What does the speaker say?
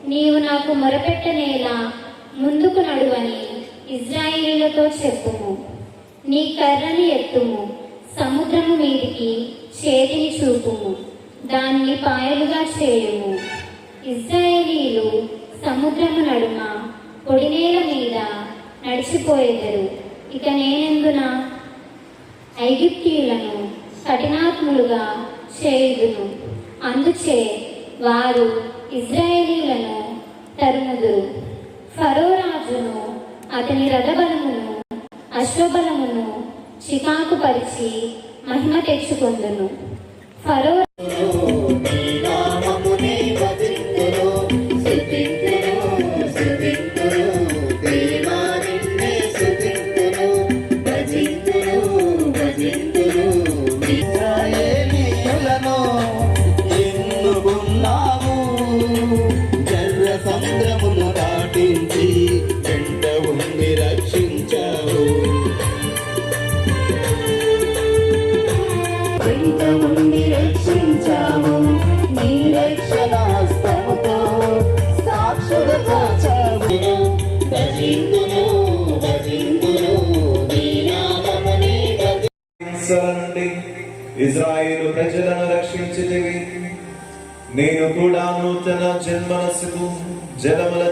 నీవు నాకు మొరపెట్టనేలా ముందుకు నడువని ఇశ్రాయేలీయులతో చెప్పుము. నీ కర్రని ఎత్తుము, సముద్రము మీదికి చేతిని చూపుము, దాన్ని పాయలుగా చేయుము. ఇశ్రాయేలీయులు సముద్రము నడుమ పొడినేల మీద నడిచిపోయేదరు. ఇక నేనెందున ఐగుప్తీయులను కఠినాత్ములుగా చేయుదును. అందుచే వారు ఇశ్రాయేలీయులను తరుముదురు. ఫరో రాజును అతని రథబలమును అశ్వబలమును చికాకు పరిచి మహిమ తెచ్చుకొందును. ఫరో సముద్రమును దాటించి వెంట ఉండి రక్షించావు. వెంట ఉండి రక్షించావు. నీ రక్షణ హస్తముతో సాక్షులుగా చావు. భజింతును భజింతును నీ నామమునే భజించండి. ఇశ్రాయేలు ప్రజలను రక్షించితివి. నేను కూడా నూతన జన్మనసుకు జలముల